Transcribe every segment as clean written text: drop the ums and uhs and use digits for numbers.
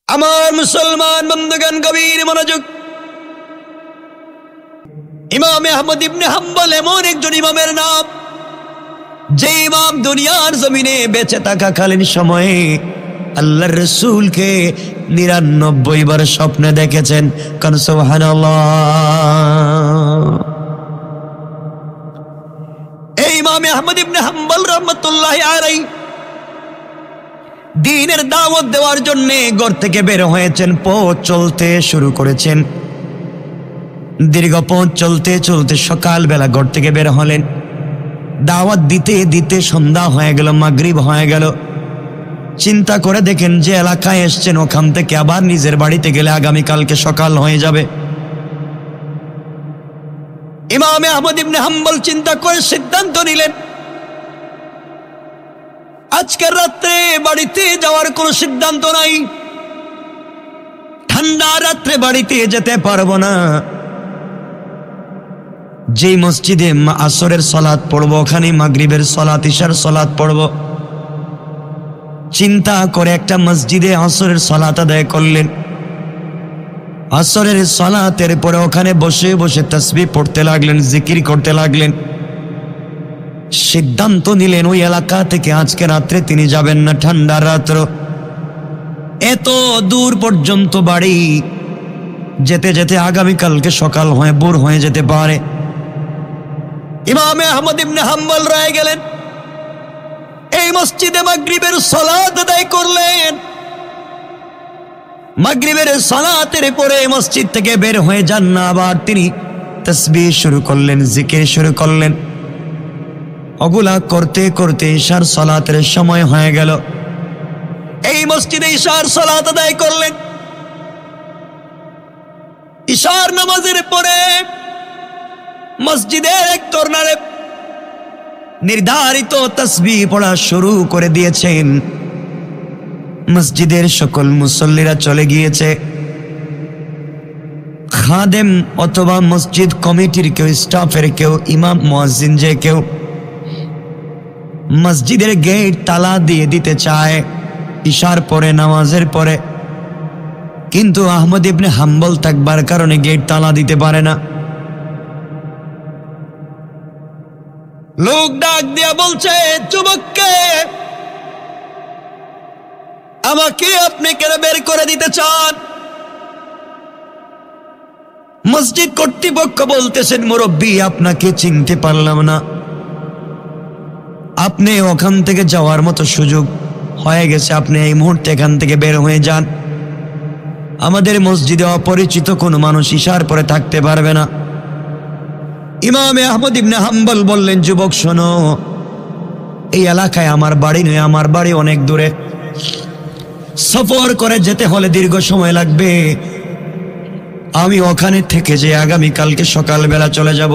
আমার মুসলমান বন্ধুগণ, গভীর মনোযোগ। ইমাম আহমদ ইবনে হাম্বল এমন একজন ইমামের নাম, যে ইমাম দুনিয়ার জমিনে বেঁচে থাকাকালীন সময়ে আল্লাহর রাসূলকে ৯৯ বার স্বপ্নে দেখেছেন। কান সুবহানাল্লাহ। এই ইমাম আহমদ ইবনে হাম্বল রাহমাতুল্লাহি আলাইহি দ্বীনের দাওয়াত দেওয়ার জন্য ঘর থেকে বের হয়েছেন, পথ চলতে শুরু করেছেন। দীর্ঘ পথ চলতে চলতে সকালবেলা ঘর থেকে বের হলেন। দাওয়াত দিতে দিতে সন্ধ্যা হয়ে গেল, মাগরিব হয়ে গেল। চিন্তা করে দেখেন যে এলাকায় এসছেন, ওখান থেকে আবার নিজের বাড়িতে গেলে আগামীকালকে সকাল হয়ে যাবে। ইমাম আহমদ ইবনে হাম্বল চিন্তা করে সিদ্ধান্ত নিলেন, আজকের রাত্রে বাড়িতে যাওয়ার কোনো সিদ্ধান্ত নাই। ঠান্ডা রাত্রে বাড়িতে যেতে পারবো না। যেই মসজিদে আসরের সালাত পড়বো, ওখানে মাগরিবের সালাত, ইশার সালাত পড়বো। চিন্তা করে একটা মসজিদে আসরের সালাত আদায় করলেন। আসরের সালাতের পরে ওখানে বসে বসে তাসবিহ পড়তে লাগলেন, জিকির করতে লাগলেন। সিদ্ধান্ত নিলেন ওই এলাকা থেকে আজকে রাত্রে তিনি যাবেন না। ঠান্ডা রাত্র, এত দূর পর্যন্ত বাড়ি, যেতে যেতে আগামীকালকে সকাল হয়ে ভোর হয়ে যেতে পারে। ইমাম আহমদ ইবনে হাম্বল রয়ে গেলেন। এই মসজিদে মাগরিবের সালাত আদায় করলেন। মাগরিবের সালাতের পরে মসজিদ থেকে বের হয়ে যান না, আবার তিনি তাসবিহ শুরু করলেন, জিকির শুরু করলেন। ওগুলা করতে করতে ইশার সালাতের সময় হয়ে গেল। এই মসজিদে ইশার সালাত আদায় করলেন। ইশার নামাজের পরে মসজিদের এক কর্নারে নির্ধারিত তাসবিহ পড়া শুরু করে দিয়েছেন। মসজিদের সকল মুসল্লিরা চলে গিয়েছে। খাদেম অথবা মসজিদ কমিটির কেউ, স্টাফের কেউ, ইমাম মুয়াজ্জিন যে কেউ মসজিদের গেট তালা দিয়ে দিতে চায় ইশার পরে, নামাজের পরে, কিন্তু আহমদ ইবনে হাম্বল থাকবার কারণে গেট তালা দিতে পারে না। লোক ডাক দিয়া বলছে, যুবককে আমাকে আপনি কেন বের করে দিতে চান? মসজিদ কর্তৃপক্ষ বলতেছেন, মুরব্বী আপনাকে চিনতে পারলাম না, আপনি ওখান থেকে যাওয়ার মতো সুযোগ হয়ে গেছে, আপনি এই মুহূর্তে এখান থেকে বের হয়ে যান। আমাদের মসজিদে অপরিচিত কোনো মানুষ ইশার পরে থাকতে পারবে না। ইমাম আহমদ ইবনে হাম্বল বললেন, যুবক শোনো, এই এলাকায় আমার বাড়ি নয়, আমার বাড়ি অনেক দূরে। সফর করে যেতে হলে দীর্ঘ সময় লাগবে। আমি ওখানে থেকে যে আগামীকালকে সকালবেলা চলে যাব।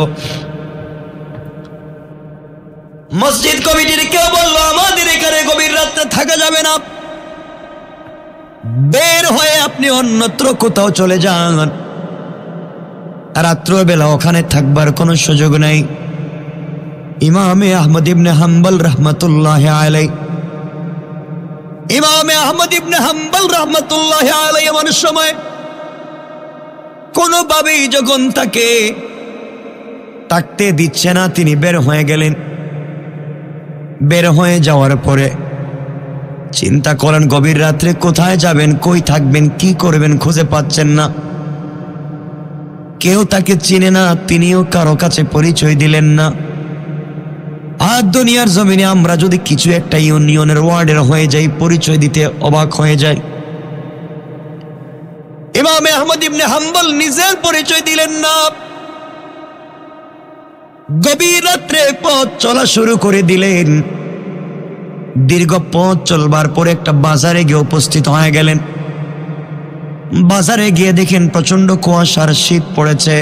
মসজিদ কমিটির কেউ বলল, আমাদের এখানে গভীর রাতে থাকা যাবে না, বের হয়ে আপনি অন্যত্র কোথাও চলে যান, রাত্রবেলা ওখানে থাকবার কোনো সুযোগ নাই। ইমাম আহমদ ইবনে হাম্বল রাহমাতুল্লাহি আলাইহি, ইমাম আহমদ ইবনে হাম্বল রাহমাতুল্লাহি আলাইহি এমন সময় কোনোভাবেই যখন তাকে থাকতে দিচ্ছে না, তিনি বের হয়ে গেলেন। বের হয়ে যাওয়ার পরে চিন্তা করেন, গভীর রাত্রে কোথায় যাবেন, কই থাকবেন, কি করবেন, খুঁজে পাচ্ছেন না। কেউ তাকে চিনে না, তিনিও কারো কাছে পরিচয় দিলেন না। আর দুনিয়ার জমিনে আমরা যদি কিছু একটা ইউনিয়নের ওয়ার্ডের হয়ে যাই, পরিচয় দিতে অবাক হয়ে যায়। ইমাম আহমদ ইবনে হাম্বল নিজের পরিচয় দিলেন না। গভীর রাত্রে পথ চলা শুরু করে দিলেন। দীর্ঘ পথ চলবার পরে একটা বাজারে গিয়ে উপস্থিত হয়ে গেলেন। বাজারে গিয়ে দেখেন প্রচন্ড কুয়াশার শীত পড়েছে।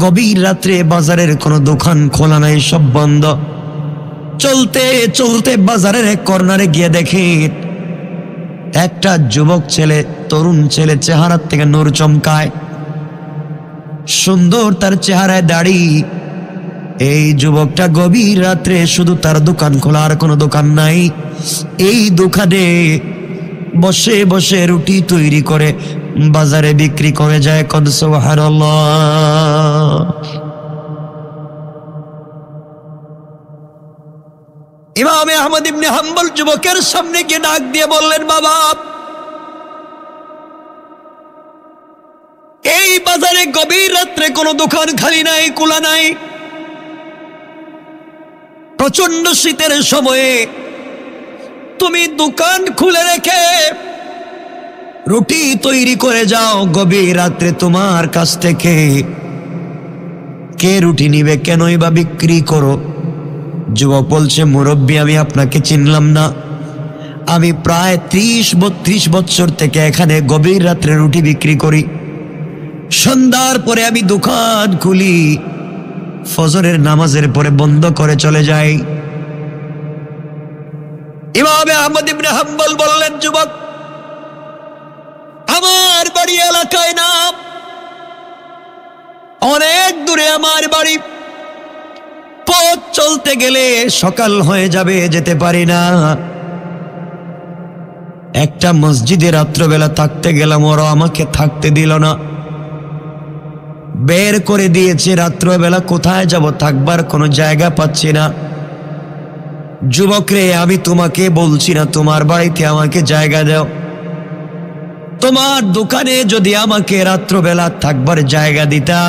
গভীর রাত্রে বাজারের কোনো দোকান খোলা নাই, সব বন্ধ। চলতে চলতে বাজারের এক কর্নারে গিয়ে দেখেন একটা যুবক ছেলে, তরুণ ছেলে, চেহারা থেকে নূর চমকায়, সুন্দর তার চেহারায় দাড়ি। এই যুবকটা গভীর রাত্রে শুধু তার দোকান খোলা, আর কোনো দোকান নাই। এই দোকানে বসে বসে রুটি তৈরি করে বাজারে বিক্রি করে যায়। কদ সুবহানাল্লাহ। ইমাম আহমদ ইবনে হাম্বল যুবকের সামনে গিয়ে ডাক দিয়ে বললেন, বাবা, এই বাজারে গভীর রাত্রে কোনো দোকান খালি নাই, খোলা নাই। প্রচন্ড শীতের সময়ে তুমি দোকান খুলে রেখে রুটি তৈরি করে যাও, গভীর রাত্রে তোমার কাছ থেকে কে রুটি নিবে, কেনই বা বিক্রি করো? যুবক বলছে, মুরব্বী, আমি আপনাকে চিনলাম না। আমি প্রায় 30-32 বছর থেকে এখানে গভীর রাত্রে রুটি বিক্রি করি। সন্ধ্যার পরে আমি দোকান খুলি, ফজরের নামাজের পরে বন্ধ করে চলে যাই। ইমাম আহমদ ইবনে হাম্বল বললেন, যুবক, আমার বাড়ি এলাকায় না, অনেক দূরে আমার বাড়ি। পথ চলতে গেলে সকাল হয়ে যাবে, যেতে পারি না। একটা মসজিদে রাত্রবেলা থাকতে গেলাম, ওরা আমাকে থাকতে দিল না, বের করে দিয়েছে। রাত্রবেলা কোথায় যাব, থাকবার কোনো জায়গা পাচ্ছি না। যুবক রে, আমি তোমাকে বলছি না তোমার বাড়িতে আমাকে জায়গা দাও, তোমার দোকানে যদি আমাকে রাত্রবেলা থাকবার জায়গা দিতা,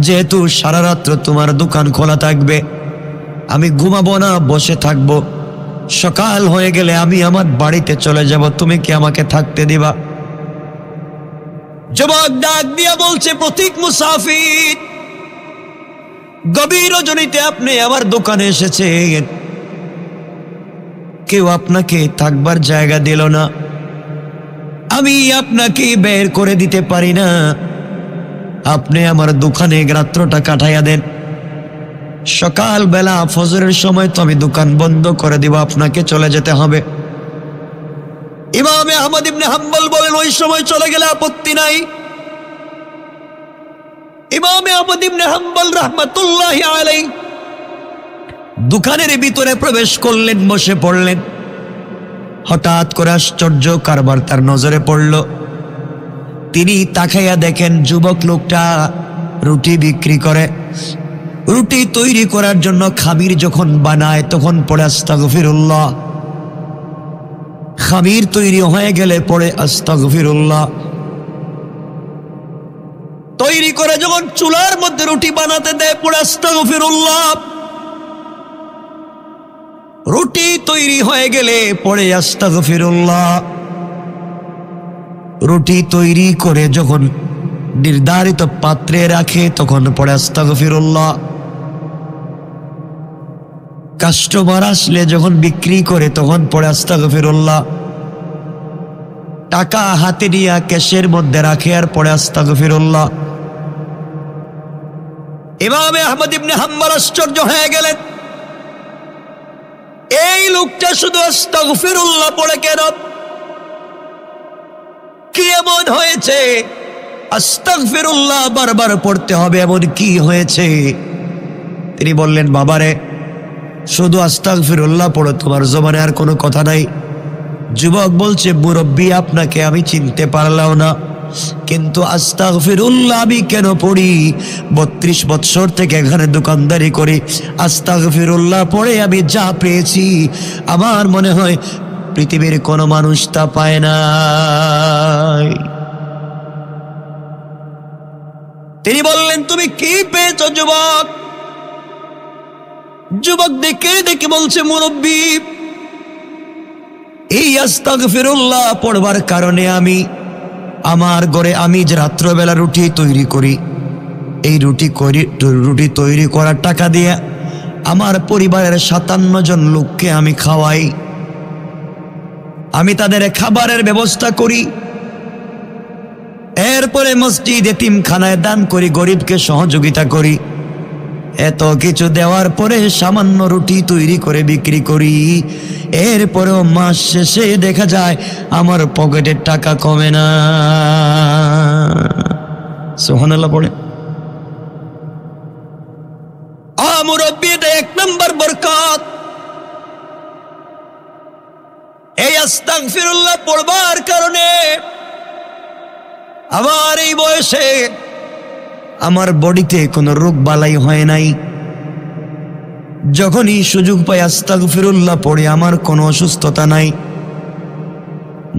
যেহেতু সারা রাত্র তোমার দোকান খোলা থাকবে, আমি ঘুমাবো না, বসে থাকবো। সকাল হয়ে গেলে আমি আমার বাড়িতে চলে যাব, তুমি কি আমাকে থাকতে দিবা? যুবক ডাক দিয়া বলছে, প্রতীক মুসাফির, গভীর রজনীতে আপনি আমার দোকানে এসেছেন, কেউ আপনাকে থাকবার জায়গা দিল না, আমি আপনাকে বের করে দিতে পারি না, আপনি আমার দোকানে রাত্রটা কাটাইয়া দেন। সকাল বেলা ফজরের সময় তো আমি দোকান বন্ধ করে দিব, আপনাকে চলে যেতে হবে। ইমাম আহমদ ইবনে হাম্বল বলেন, ওই সময় চলে গেলে আপত্তি নাই। ইমাম আহমদ ইবনে হাম্বল রাহমাতুল্লাহি আলাইহি দোকানের ভিতরে প্রবেশ করলেন, বসে পড়লেন। হঠাৎ করে আশ্চর্য কারবার তার নজরে পড়ল। তিনি তাকাইয়া দেখেন, যুবক লোকটা রুটি বিক্রি করে। রুটি তৈরি করার জন্য খামির যখন বানায় তখন পড়ে আস্তাগফিরুল্লাহ, খামির তৈরি হয়ে গেলে পড়ে আস্তাগফিরুল্লাহ। তৈরি করে যখন চুলার মধ্যে রুটি বানাতে দেয়, পড়ে আস্তাগফিরুল্লাহ। রুটি তৈরি হয়ে গেলে পড়ে আস্তাগফিরুল্লাহ। রুটি তৈরি করে যখন নির্ধারিত পাত্রে রাখে তখন পড়ে আস্তাগফিরুল্লাহ। কাস্টমার আসলে যখন বিক্রি করে তখন পড়ে আস্তাগফিরুল্লাহ। টাকা হাতে নিয়ে ক্যাশের মধ্যে রাখে আর পড়ে আস্তাগফিরুল্লাহ। ইমাম আহমদ ইবনে হাম্বল আশ্চর্য হয়ে গেলেন, এই লোকটা শুধু আস্তাগফিরুল্লাহ পড়ে কেন? কি এমন হয়েছে আস্তাগফিরুল্লাহ বারবার পড়তে হবে, এমন কি হয়েছে? তিনি বললেন, বাবারে, শুধু আস্তাগফিরুল্লাহ পড়ো, তোমার জবানে আর কোনো কথা নাই। যুবক বলছে, মুরব্বী, আপনাকে আমি চিনতে পারলাম না, কিন্তু আস্তাগফিরুল্লাহ আমি কেন পড়ি? 32 বছর থেকে এখানে দোকানদারি করি, আস্তাগফিরুল্লাহ পড়ে আমি যা পেয়েছি, আমার মনে হয় পৃথিবীর কোনো মানুষ তা পায় না। তিনি বললেন, তুমি কি পেয়েছ যুবক? যুবক দেখে দেখে বলছে, মুরব্বী, এই আস্তাগফিরুল্লাহ পড়বার কারণে আমি আমার ঘরে, আমি যে রাত্রবেলা রুটি তৈরি করি, এই রুটি তৈরি করার টাকা দিয়ে আমার পরিবারের 57 জন লোককে আমি খাওয়াই, আমি তাদের খাবারের ব্যবস্থা করি, এরপরে মসজিদ এতিমখানায় দান করি, গরিবকে সহযোগিতা করি। এত কিছু দেওয়ার পরে সামান্য রুটি তৈরি করে বিক্রি করি, এরপরেও মাস শেষে দেখা যায় আমার পকেটের টাকা কমে না। সুবহানাল্লাহ পড়ে। মুরব্বী, এটা 1 নম্বর বরকত। এই আস্তাগফিরুল্লাহ পড়বার কারণে আমার এই বয়সে আমার বডিতে কোনো রোগ বালাই হয় নাই। যখনই সুযোগ পাই আস্তাগফিরুল্লাহ পড়ে, আমার কোনো অসুস্থতা নাই।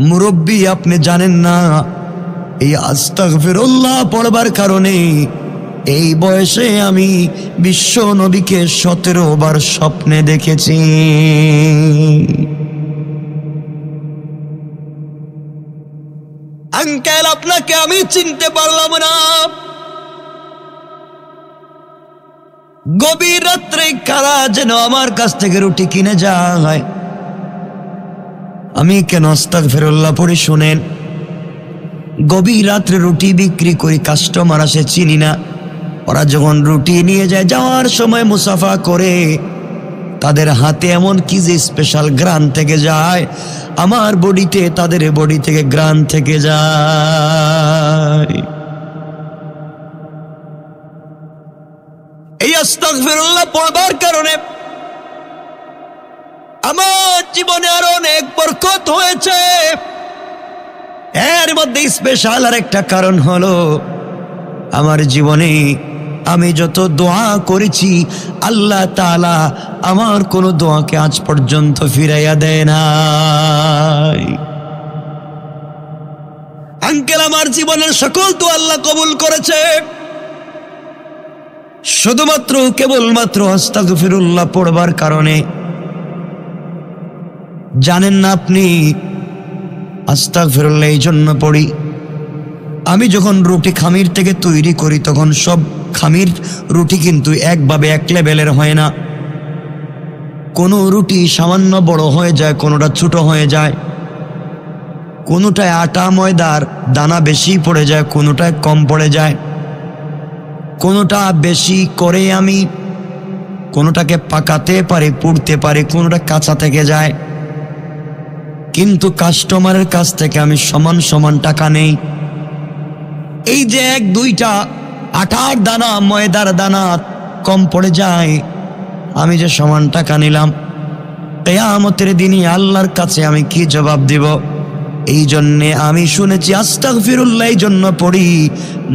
মুরব্বী, আপনি জানেন না এই আস্তাগফিরুল্লাহ পড়বার কারণে এই বয়সে আমি বিশ্ব নবীকে 17 বার স্বপ্নে দেখেছি। আঙ্কেল, আপনাকে আমি চিনতে পারলাম না। গভীর রাত্রে কারা যেন আমার কাছ থেকে রুটি কিনে যায়, আমি কেন আস্তাগফিরুল্লাহ পড়ি শুনেন। গভীর রাত্রে রুটি বিক্রি করি, কাস্টমার আসে, চিনি না। ওরা যখন রুটি নিয়ে যায়, যাওয়ার সময় মুসাফা করে, তাদের হাতে এমন কি যে স্পেশাল গ্রান থেকে যায়, আমার বডিতে তাদের বডি থেকে গ্রান থেকে যায়। এই আস্তাগফিরুল্লাহ পড়বার কারণে আমার জীবনে আরো অনেক বরকত হয়েছে। এর মধ্যে স্পেশাল আর একটা কারণ হলো, আমার জীবনে আমি যত দোয়া করেছি, আল্লাহ তাআলা আমার কোনো দোয়াকে আজ পর্যন্ত ফিরাইয়া দেয় নাই। আঙ্কেল, আমার জীবনের সকল দোয়া আল্লাহ কবুল করেছে, শুধুমাত্র কেবলমাত্র আস্তাগফিরুল্লাহ পড়বার কারণে। জানেন না আপনি, আস্তাগফিরুল্লাহ এই জন্য পড়ি, আমি যখন রুটি খামির থেকে তৈরি করি, তখন সব খামির রুটি কিন্তু একভাবে এক লেভেলের হয় না। কোনো রুটি সামান্য বড় হয়ে যায়, কোনোটা ছোট হয়ে যায়, কোনোটায় আটা ময়দার দানা বেশি পড়ে যায়, কোনোটায় কম পড়ে যায়, কোনোটা বেশি করে আমি কোনোটাকে পাকাতে পারি, পুড়তে পারি, কোনোটা কাঁচা থেকে যায়। কিন্তু কাস্টমারের কাছ থেকে আমি সমান সমান টাকা নেই। এই যে 1-2টা আটার দানা ময়দার দানা কম পড়ে যায়, আমি যে সমান টাকা নিলাম, কিয়ামতের দিনে আল্লাহর কাছে আমি কি জবাব দিব? এই জন্যে আমি শুনেছি আস্তাগফিরুল্লাহ এই জন্য পড়ি।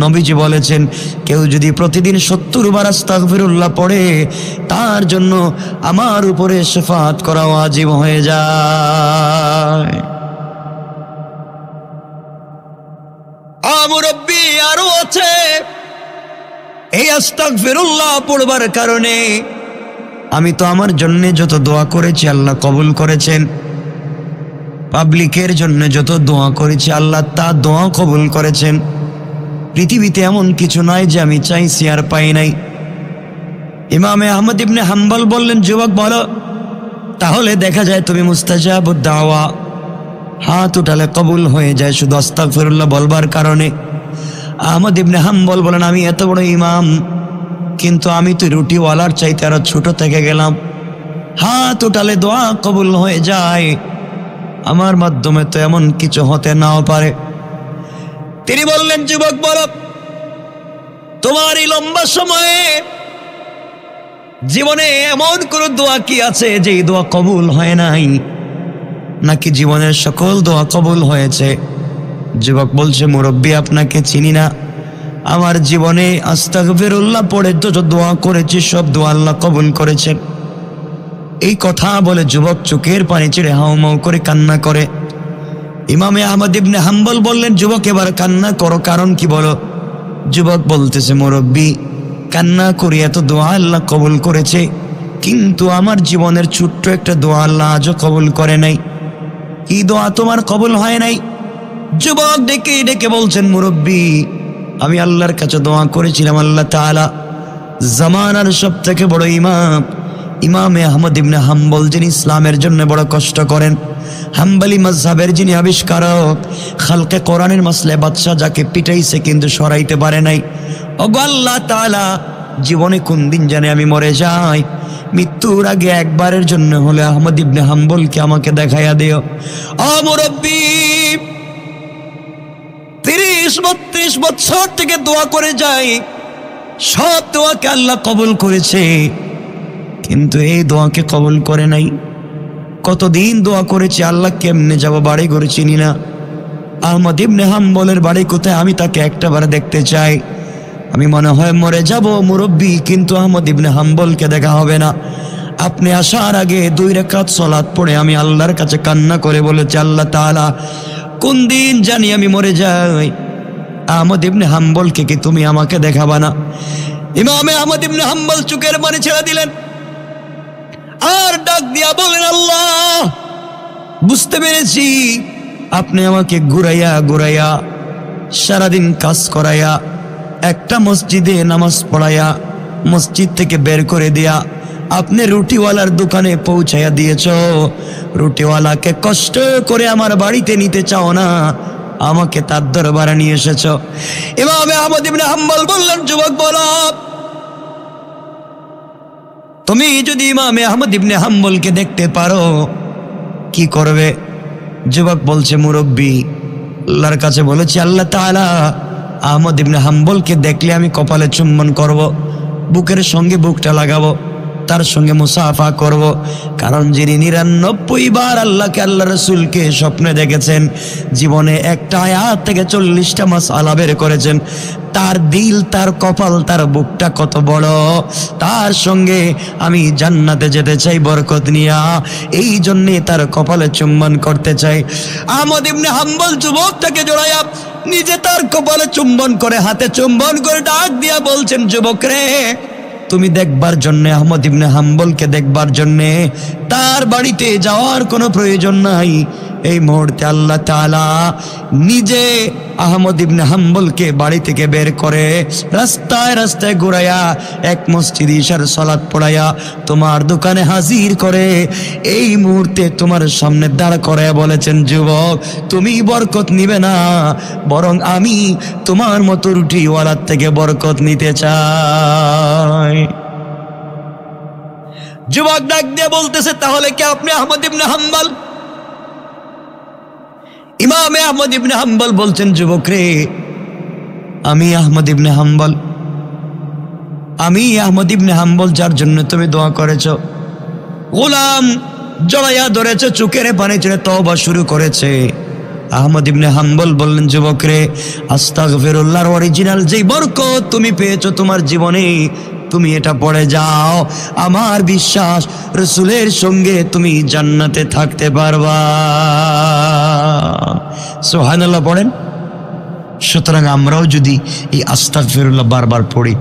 নবীজি বলেছেন, কেউ যদি প্রতিদিন 70 বার আস্তাগফিরুল্লাহ পড়ে, তার জন্য আমার উপরে শাফাআত করা ওয়াজিব হয়ে যায়। মুরব্বী, আরো আছে। এই আস্তাগফিরুল্লাহ পড়বার কারণে আমি তো আমার জন্য যত দোয়া করেছি আল্লাহ কবুল করেছেন। পাবলিকের জন্য যত দোয়া করেছি আল্লাহ তা দোয়া কবুল করেছেন। পৃথিবীতে এমন কিছু নাই যে আমি চাইছি আর পাই নাই। ইমামে আহমদ ইবনে হাম্বল বললেন, যুবক বলো, তাহলে দেখা যায় তুমি মুস্তাজাবুদ দাওয়া, হাত উঠালে কবুল হয়ে যায় শুধু আস্তাগফিরুল্লাহ বলবার কারণে। আহমদ ইবনে হাম্বল বলেন, আমি এত বড় ইমাম, কিন্তু আমি তো রুটিওয়ালার চাইতে আরো ছোট থেকে গেলাম। হাত উঠালে দোয়া কবুল হয়ে যায়, আমার মাধ্যমে তো এমন কিছু হতে নাও পারে। তিনি বললেন, যুবক বলো, তোমার এই লম্বা সময়ে জীবনে এমন কোন দোয়া কি আছে যে দোয়া কবুল হয় নাই, নাকি জীবনের সকল দোয়া কবুল হয়েছে? যুবক বলছে, মুরব্বী, আপনাকে চিনি না, আমার জীবনে আস্তাগফিরুল্লাহ পড়ে যত দোয়া করেছি সব দোয়া আল্লাহ কবুল করেছেন। এই কথা বলে যুবক চোখের পানি ছেড়ে হাউমাউ করে কান্না করে। ইমামে আহমদ ইবনে হাম্বল বললেন, যুবক এবার কান্না করো, কারণ কি বলো? যুবক বলতেছে, মুরব্বী, কান্না করি, এত দোয়া আল্লাহ কবুল করেছে, কিন্তু আমার জীবনের ছোট্ট একটা দোয়া আল্লাহ আজও কবুল করে নাই। কি দোয়া তোমার কবুল হয় নাই? যুবক ডেকে ডেকে বলছেন, মুরব্বী, আমি আল্লাহর কাছে দোয়া করেছিলাম, আল্লাহ তাআলা জামানার সব থেকে বড় ইমাম ইমামে আহমদ ইবনে হাম্বল, যিনি ইসলামের জন্য বড় কষ্ট করেন, হাম্বলি মাযহাবের যিনি আবিষ্কারক, খালকে কোরআনের মাসলে বাদশা, যাকে পিটাইছে কিন্তু সরাইতে পারে নাই। ওগো আল্লাহ তাআলা, জীবনে কোন দিন জানে আমি মরে যাই, মৃত্যুর আগে একবারের জন্য হলে আহমদ ইবনে হাম্বলকে আমাকে দেখাইয়া দিও। ও মুরব্বী, 30-32 বছর থেকে দোয়া করে যাই, সব দোয়াকে আল্লাহ কবুল করেছে, কিন্তু এই দোয়াকে কবুল করে নাই। কতদিন দোয়া করেছি, আল্লাহ কেমনে যাব, বাড়ি ঘর চিনি না। আহমদ ইবনে হাম্বলের বাড়ি কোথায়, আমি তাকে একটাবার দেখতে চাই। আমি মনে হয় মরে যাব মুরব্বী, কিন্তু আহমদ ইবনে হাম্বলকে দেখা হবে না। আপনি আসার আগে 2 রাকাত সালাত পড়ে আমি আল্লাহর কাছে কান্না করে বলেছি, আল্লাহ তাআলা কোন দিন জানি আমি মরে যাই, আহমদ ইবনে হাম্বলকে কি তুমি আমাকে দেখাবা না? ইমামে আহমদ ইবনে হাম্বল চোখের পানি ছেড়ে দিলেন আর ডাক দিয়া বলেন, আল্লাহ বুঝতে পেরেছি আপনি আমাকে ঘুরাইয়া ঘুরাইয়া সারাদিন কাজ করাইয়া একটা মসজিদে নামাজ পড়াইয়া মসজিদ থেকে বের করে দিয়া আপনি রুটিওয়ালার দোকানে পৌঁছাইয়া দিয়েছ। রুটিওয়ালাকে কষ্ট করে আমার বাড়িতে নিতে চাও না, আমাকে তার দরবারে নিয়ে এসেছ। ইমামে আহমদ ইবনে হাম্বল বললেন, যুবক বলো, তুমি যদি ইমামে আহমদ ইবনে হাম্বলকে দেখতে পারো কি করবে? যুবক বলছে, মুরব্বী আল্লাহর কাছে বলেছি, আল্লাহ তাআলা আহমদ ইবনে হাম্বলকে দেখলে আমি কপালে চুম্বন করব, বুকের সঙ্গে বুকটা লাগাবো, তার সঙ্গে মুসাফা করব। কারণ যিনি 99 বার আল্লাহকে আল্লাহ রসুলকে স্বপ্নে দেখেছেন, জীবনে একটা আয়াত থেকে 40টা মাসআলা বের করেছেন, তার দিল, তার কপাল, তার বুকটা কত বড়। তার সঙ্গে আমি জান্নাতে যেতে চাই বরকত নিয়া, এই জন্যে তার কপালে চুম্বন করতে চাই। আহমদ ইবনে হাম্বল যুবকটাকে জড়াইয়া নিজে তার কপালে চুম্বন করে, হাতে চুম্বন করে ডাক দিয়া বলছেন, যুবক রে, তুমি দেখবার জন্য, আহমদ ইবনে হাম্বলকে দেখবার জন্য তার বাড়িতে যাওয়ার কোনো প্রয়োজন নাই। এই মুহূর্তে আল্লাহ তাআলা নিজে আহমদ ইবনে হাম্বলকে বাড়ি থেকে বের করে রাস্তায় রাস্তায় ঘুরাইয়া এক মসজিদ ইশার সালাত পড়াইয়া তোমার দোকানে হাজির করে এই মুহূর্তে তোমার সামনে দাঁড় করাইয়া বলেছেন, যুবক তুমি বরকত নিবে না, বরং আমি তোমার মতো রুটিওয়ালার থেকে বরকত নিতে চাই। যুবক ডাক দিয়ে বলতেছে, তাহলে কি আপনি আহমদ ইবনে হাম্বল? ইমামে আহমদ ইবনে হাম্বল বলছেন, যুবক রে, আমি আহমদ ইবনে হাম্বল, আমি আহমদ ইবনে হাম্বল যার জন্য তুমি দোয়া করেছ। গোলাম জড়াইয়া ধরেছে, চোখের পানি ছেড়ে তওবা শুরু করেছে। আহমদ ইবনে হাম্বল বললেন, যুবক রে, আস্তাগফিরুল্লাহর অরিজিনাল যেই বরকত তুমি পেয়েছো তোমার জীবনে, তুমি এটা পড়ে যাও, আমার বিশ্বাস রসুলের সঙ্গে তুমি জান্নাতে থাকতে পারবা। সুবহানাল্লাহ পড়েন। সুতরাং আমরাও যদি এই আস্তাগফিরুল্লাহ বারবার পড়ি,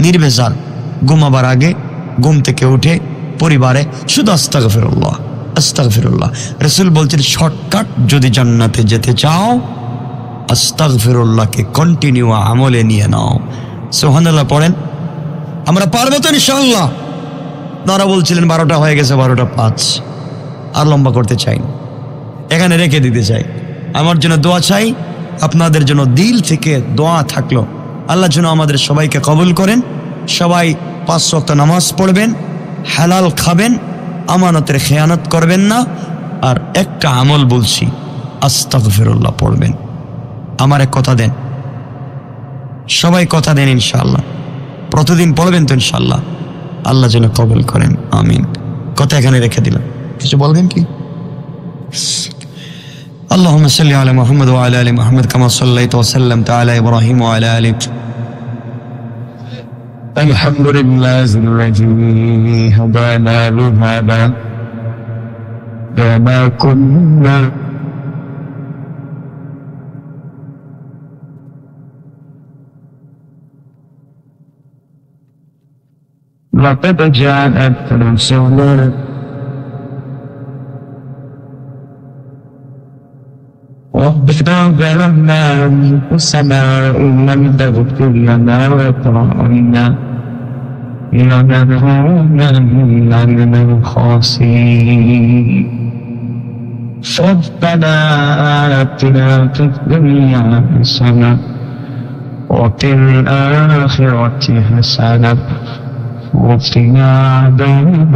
নির্ভেজাল ঘুমাবার আগে, ঘুম থেকে উঠে, পরিবারে, শুধু আস্তাগফিরুল্লাহ আস্তাগফিরুল্লাহ। রসুল বলছেন, শর্টকাট যদি জান্নাতে যেতে চাও, আস্তাগফিরুল্লাহকে কন্টিনিউ আমলে নিয়ে নাও। সুবহানাল্লাহ পড়েন। আমরা পারবো তো ইনশাআল্লাহ? তারা বলছিলেন 12টা হয়ে গেছে, 12:05, আর লম্বা করতে চাই, এখানে রেখে দিতে চাই। আমার জন্য দোয়া চাই, আপনাদের জন্য দিল থেকে দোয়া থাকলো, আল্লাহ যেন আমাদের সবাইকে কবুল করেন। সবাই 5 ওয়াক্ত নামাজ পড়বেন, হালাল খাবেন, আমানতের খেয়ানত করবেন না। আর একটা আমল বলছি, আস্তাগফিরুল্লাহ পড়বেন। আমার এক কথা দেন, সবাই কথা দেন ইনশাআল্লাহ, প্রতিদিন পড়বেন তো ইনশাআল্লাহ, আল্লাহ যেন কবুল করেন, আমিন। কথা এখানে রেখে দিলাম, কিছু বলবেন কি? আল্লাহুম্মা সাল্লি আলা মুহাম্মদ ওয়া আলা আলি মুহাম্মদ কামা সাল্লাইতা ওয়া সাল্লামতা আলা ইব্রাহিম ওয়া আলা আলি। আলহামদুলিল্লাহিল্লাযী হাদানা লিহাদা ওয়া মা কুন্না لقد جاءت رسلنا ربنا ظلمنا أنفسنا إن لم تغفر لنا وترحمنا لنكونن من الخاسرين ربنا آتنا في الدنيا حسنة وفي الآخرة حسنة وقنا عذاب